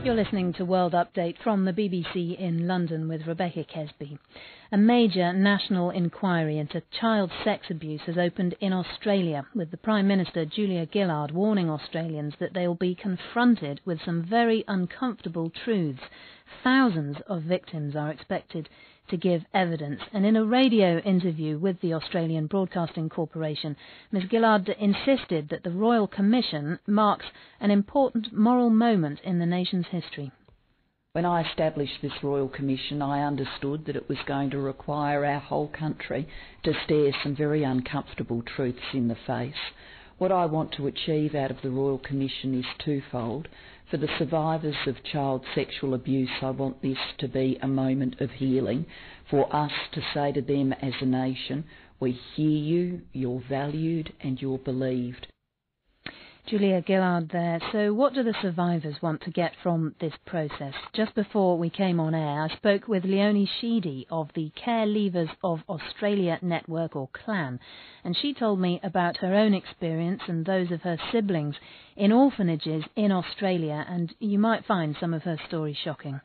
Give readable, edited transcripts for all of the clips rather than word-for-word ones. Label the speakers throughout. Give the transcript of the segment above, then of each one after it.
Speaker 1: You're listening to World Update from the BBC in London with Rebecca Kesby. A major national inquiry into child sex abuse has opened in Australia, with the Prime Minister Julia Gillard warning Australians that they will be confronted with some very uncomfortable truths. Thousands of victims are expected to give evidence, and in a radio interview with the Australian Broadcasting Corporation, Ms Gillard insisted that the Royal Commission marks an important moral moment in the nation's history.
Speaker 2: When I established this Royal Commission, I understood that it was going to require our whole country to stare some very uncomfortable truths in the face. What I want to achieve out of the Royal Commission is twofold. For the survivors of child sexual abuse, I want this to be a moment of healing, for us to say to them as a nation, we hear you, you're valued and you're believed.
Speaker 1: Julia Gillard there. So what do the survivors want to get from this process? Just before we came on air, I spoke with Leonie Sheedy of the Care Leavers of Australia Network, or CLAN, and she told me about her own experience and those of her siblings in orphanages in Australia, and you might find some of her stories shocking.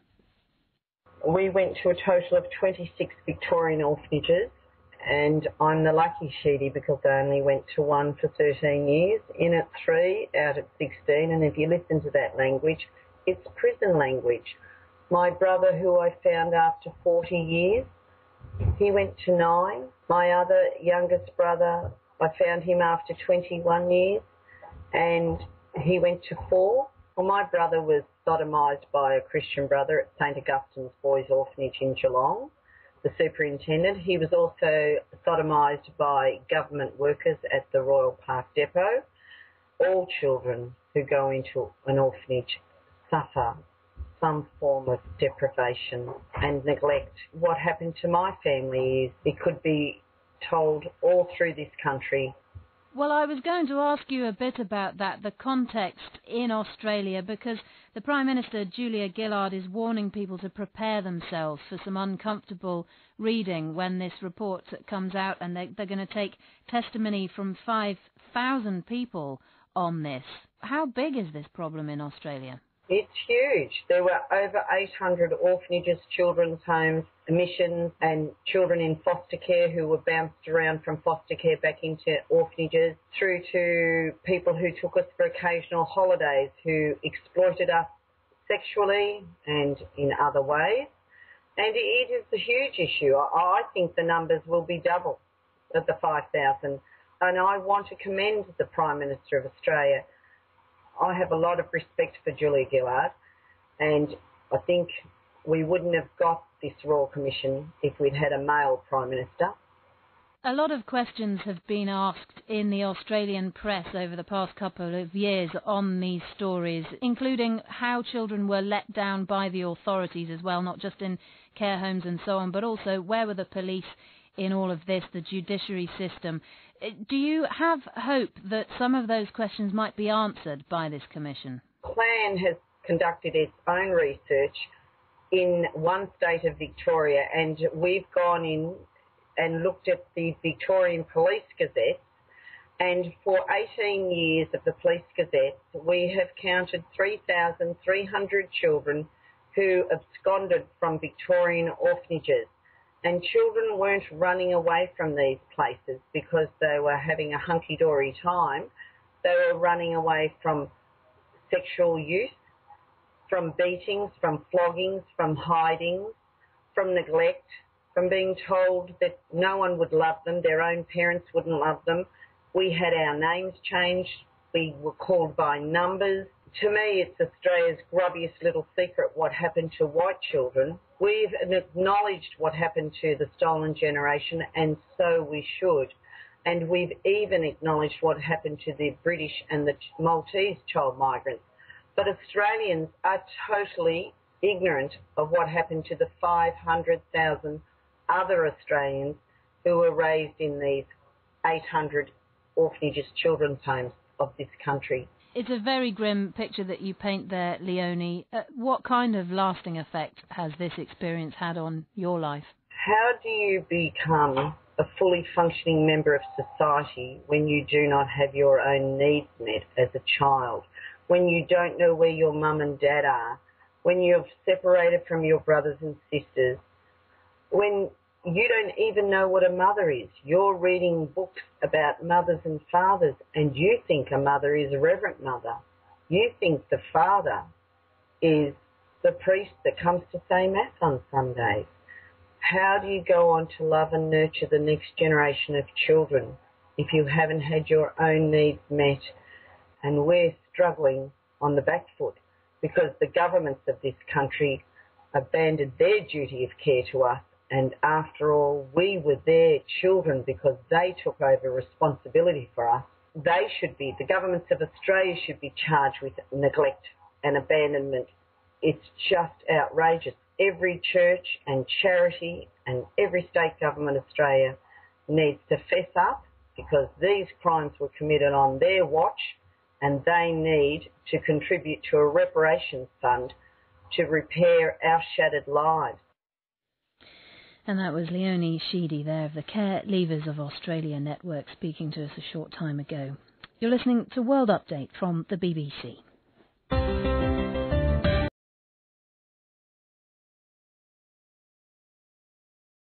Speaker 3: We went to a total of 26 Victorian orphanages, and I'm the lucky Sheedy because I only went to one for 13 years, in at 3, out at 16, and if you listen to that language, it's prison language. My brother, who I found after 40 years, he went to 9. My other youngest brother, I found him after 21 years, and he went to 4. Well, my brother was sodomised by a Christian brother at St Augustine's Boys Orphanage in Geelong, the superintendent. He was also sodomised by government workers at the Royal Park Depot. All children who go into an orphanage suffer some form of deprivation and neglect. What happened to my family is it could be told all through this country.
Speaker 1: Well, I was going to ask you a bit about that, the context in Australia, because the Prime Minister, Julia Gillard, is warning people to prepare themselves for some uncomfortable reading when this report comes out, and they're going to take testimony from 5,000 people on this. How big is this problem in Australia?
Speaker 3: It's huge. There were over 800 orphanages, children's homes, missions and children in foster care who were bounced around from foster care back into orphanages, through to people who took us for occasional holidays, who exploited us sexually and in other ways. And it is a huge issue. I think the numbers will be double at the 5,000. And I want to commend the Prime Minister of Australia. I have a lot of respect for Julia Gillard, and I think we wouldn't have got this Royal Commission if we'd had a male Prime Minister.
Speaker 1: A lot of questions have been asked in the Australian press over the past couple of years on these stories, including how children were let down by the authorities as well, not just in care homes and so on, but also where were the police in all of this, the judiciary system. Do you have hope that some of those questions might be answered by this commission? CLAN
Speaker 3: has conducted its own research in one state of Victoria, and we've gone in and looked at the Victorian Police Gazette, and for 18 years of the Police Gazette, we have counted 3,300 children who absconded from Victorian orphanages. And children weren't running away from these places because they were having a hunky-dory time. They were running away from sexual use, from beatings, from floggings, from hidings, from neglect, from being told that no one would love them, their own parents wouldn't love them. We had our names changed. We were called by numbers. To me, it's Australia's grubbiest little secret what happened to white children. We've acknowledged what happened to the stolen generation, and so we should. And we've even acknowledged what happened to the British and the Maltese child migrants. But Australians are totally ignorant of what happened to the 500,000 other Australians who were raised in these 800 orphanages, children's homes of this country.
Speaker 1: It's a very grim picture that you paint there, Leonie. What kind of lasting effect has this experience had on your life?
Speaker 3: How do you become a fully functioning member of society when you do not have your own needs met as a child, when you don't know where your mum and dad are, when you've separated from your brothers and sisters, when you don't even know what a mother is. You're reading books about mothers and fathers, and you think a mother is a reverent mother. You think the father is the priest that comes to say Mass on Sundays. How do you go on to love and nurture the next generation of children if you haven't had your own needs met? And we're struggling on the back foot because the governments of this country abandoned their duty of care to us. And after all, we were their children because they took over responsibility for us. The governments of Australia should be charged with neglect and abandonment. It's just outrageous. Every church and charity and every state government in Australia needs to fess up because these crimes were committed on their watch, and they need to contribute to a reparations fund to repair our shattered lives.
Speaker 1: And that was Leonie Sheedy there of the Care Leavers of Australia Network speaking to us a short time ago. You're listening to World Update from the BBC.